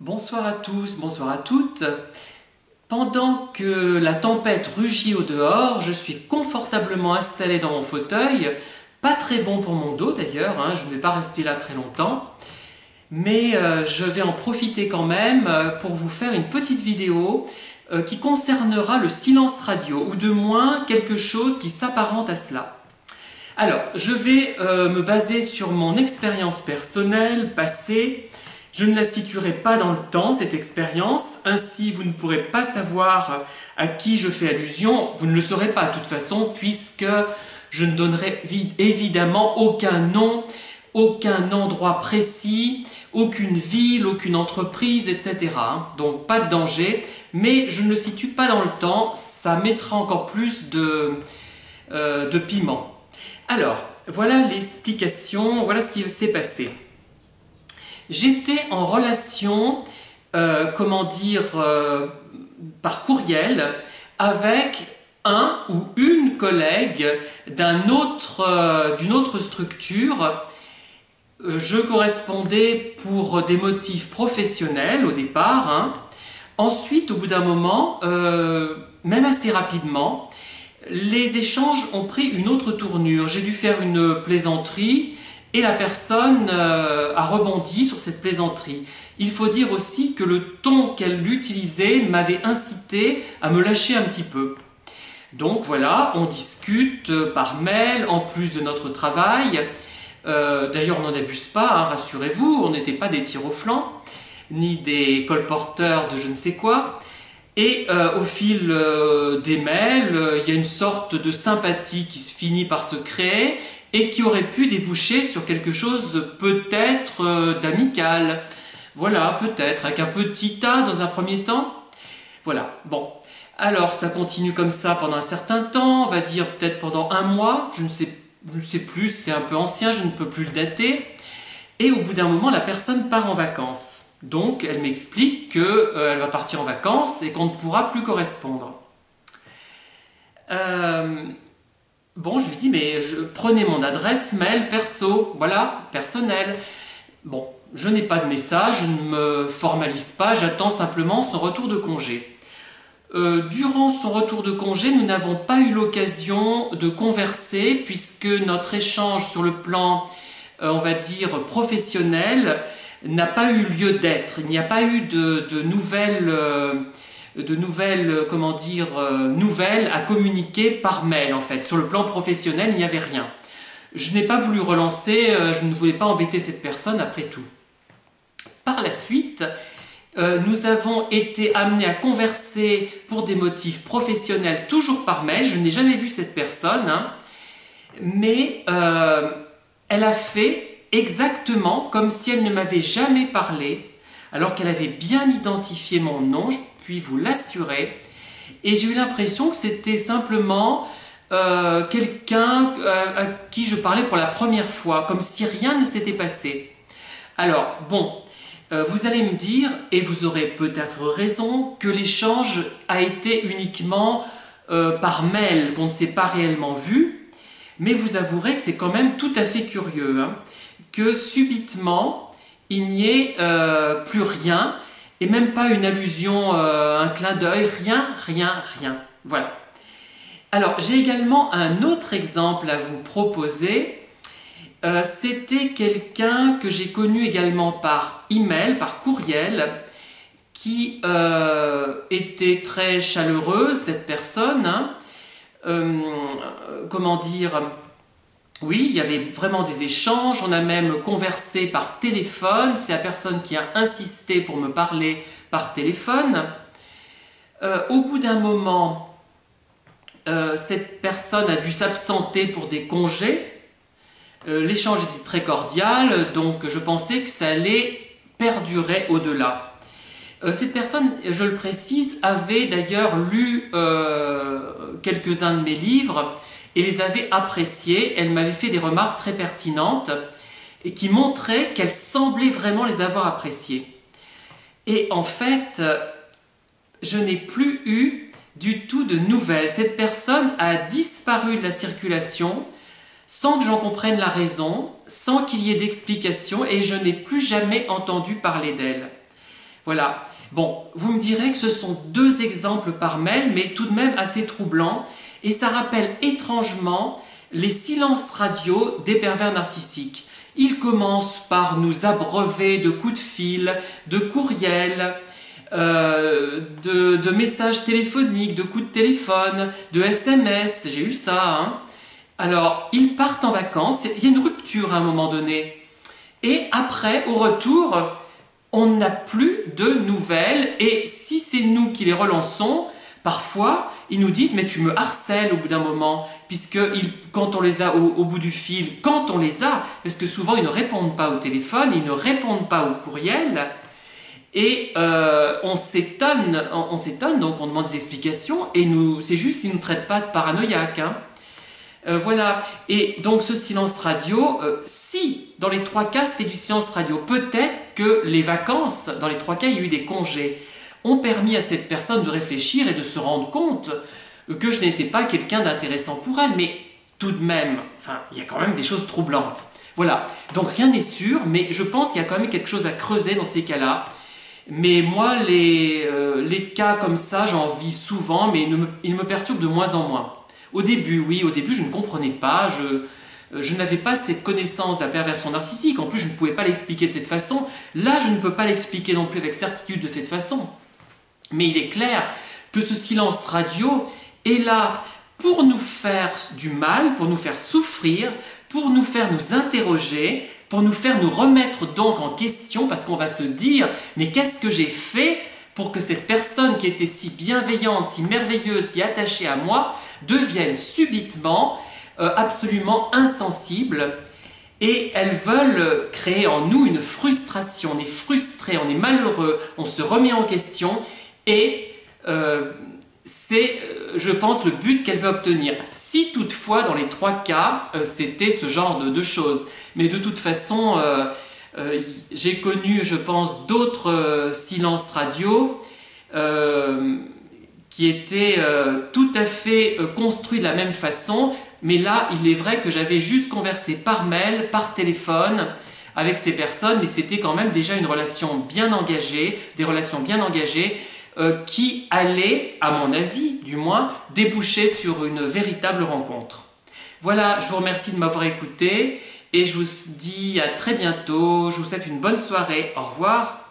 Bonsoir à tous, bonsoir à toutes. Pendant que la tempête rugit au dehors, je suis confortablement installé dans mon fauteuil. Pas très bon pour mon dos d'ailleurs, je ne vais pas rester là très longtemps. Mais je vais en profiter quand même pour vous faire une petite vidéo qui concernera le silence radio, ou de moins quelque chose qui s'apparente à cela. Alors, je vais me baser sur mon expérience personnelle, passée. Je ne la situerai pas dans le temps, cette expérience, ainsi vous ne pourrez pas savoir à qui je fais allusion. Vous ne le saurez pas de toute façon, puisque je ne donnerai évidemment aucun nom, aucun endroit précis, aucune ville, aucune entreprise, etc. Donc pas de danger, mais je ne le situe pas dans le temps, ça mettra encore plus de piment. Alors, voilà l'explication, voilà ce qui s'est passé. J'étais en relation, par courriel, avec un ou une collègue d'une autre structure. Je correspondais pour des motifs professionnels au départ. Ensuite, au bout d'un moment, même assez rapidement, les échanges ont pris une autre tournure. J'ai dû faire une plaisanterie et la personne a rebondi sur cette plaisanterie. Il faut dire aussi que le ton qu'elle utilisait m'avait incité à me lâcher un petit peu. Donc voilà, on discute par mail en plus de notre travail. D'ailleurs, on n'en abuse pas, rassurez-vous, on n'était pas des tirs au flanc, ni des colporteurs de je ne sais quoi. Et au fil des mails, il y a une sorte de sympathie qui se finit par se créer et qui aurait pu déboucher sur quelque chose peut-être d'amical. Voilà, peut-être, avec un petit A dans un premier temps. Voilà, bon. Alors, ça continue comme ça pendant un certain temps, on va dire peut-être pendant un mois, je ne sais plus, c'est un peu ancien, je ne peux plus le dater. Et au bout d'un moment, la personne part en vacances. Donc, elle m'explique qu'elle va partir en vacances et qu'on ne pourra plus correspondre. Bon, je lui dis, mais prenez mon adresse mail perso, voilà, personnelle. Bon, je n'ai pas de message, je ne me formalise pas, j'attends simplement son retour de congé. Durant son retour de congé, nous n'avons pas eu l'occasion de converser puisque notre échange sur le plan, on va dire, professionnel n'a pas eu lieu d'être. Il n'y a pas eu de nouvelles nouvelles à communiquer par mail en fait. Sur le plan professionnel, il n'y avait rien. Je n'ai pas voulu relancer, je ne voulais pas embêter cette personne après tout. Par la suite, nous avons été amenés à converser pour des motifs professionnels, toujours par mail. Je n'ai jamais vu cette personne, mais elle a fait exactement comme si elle ne m'avait jamais parlé, alors qu'elle avait bien identifié mon nom, je puis vous l'assurer. Et j'ai eu l'impression que c'était simplement quelqu'un à qui je parlais pour la première fois, comme si rien ne s'était passé. Alors, bon, vous allez me dire, et vous aurez peut-être raison, que l'échange a été uniquement par mail, qu'on ne s'est pas réellement vu, mais vous avouerez que c'est quand même tout à fait curieux, que subitement, il n'y ait plus rien, et même pas une allusion, un clin d'œil, rien. Voilà. Alors, j'ai également un autre exemple à vous proposer. C'était quelqu'un que j'ai connu également par email, par courriel, qui était très chaleureuse, cette personne. Oui, il y avait vraiment des échanges, on a même conversé par téléphone, c'est la personne qui a insisté pour me parler par téléphone. Au bout d'un moment, cette personne a dû s'absenter pour des congés. L'échange était très cordial, donc je pensais que ça allait perdurer au-delà. Cette personne, je le précise, avait d'ailleurs lu quelques-uns de mes livres et les avait appréciés. Elle m'avait fait des remarques très pertinentes et qui montraient qu'elle semblait vraiment les avoir appréciés. Et en fait, je n'ai plus eu du tout de nouvelles. Cette personne a disparu de la circulation sans que j'en comprenne la raison, sans qu'il y ait d'explication, et je n'ai plus jamais entendu parler d'elle. Voilà. Bon, vous me direz que ce sont deux exemples par mail, mais tout de même assez troublants, et ça rappelle étrangement les silences radio des pervers narcissiques. Ils commencent par nous abreuver de coups de fil, de courriels, de messages téléphoniques, de coups de téléphone, de SMS, j'ai eu ça, hein. Alors, ils partent en vacances, il y a une rupture à un moment donné. Et après, au retour, on n'a plus de nouvelles. Et si c'est nous qui les relançons, parfois, ils nous disent « mais tu me harcèles au bout d'un moment ». Puisque quand on les a au bout du fil, quand on les a, parce que souvent ils ne répondent pas au téléphone, ils ne répondent pas au courriel. Et on s'étonne, donc on demande des explications. Et c'est juste, ils ne nous traitent pas de paranoïaques, hein. Voilà, et donc ce silence radio, si dans les trois cas c'était du silence radio, peut-être que les vacances, dans les trois cas il y a eu des congés, ont permis à cette personne de réfléchir et de se rendre compte que je n'étais pas quelqu'un d'intéressant pour elle, mais tout de même, enfin, il y a quand même des choses troublantes. Voilà, donc rien n'est sûr, mais je pense qu'il y a quand même quelque chose à creuser dans ces cas-là. Mais moi, les cas comme ça, j'en vis souvent, mais ils me perturbent de moins en moins. Au début, oui, au début je ne comprenais pas, je n'avais pas cette connaissance de la perversion narcissique, en plus je ne pouvais pas l'expliquer de cette façon. Là, je ne peux pas l'expliquer non plus avec certitude de cette façon. Mais il est clair que ce silence radio est là pour nous faire du mal, pour nous faire souffrir, pour nous faire nous interroger, pour nous faire nous remettre donc en question, parce qu'on va se dire « mais qu'est-ce que j'ai fait ?» pour que cette personne qui était si bienveillante, si merveilleuse, si attachée à moi, devienne subitement absolument insensible. Et elles veulent créer en nous une frustration. On est frustré, on est malheureux, on se remet en question. Et c'est, je pense, le but qu'elle veut obtenir. Si toutefois, dans les trois cas, c'était ce genre de choses. Mais de toute façon... j'ai connu, je pense, d'autres silences radio qui étaient tout à fait construits de la même façon, mais là, il est vrai que j'avais juste conversé par mail, par téléphone avec ces personnes, mais c'était quand même déjà une relation bien engagée, des relations bien engagées qui allaient, à mon avis du moins, déboucher sur une véritable rencontre. Voilà, je vous remercie de m'avoir écouté. Et je vous dis à très bientôt, je vous souhaite une bonne soirée, au revoir.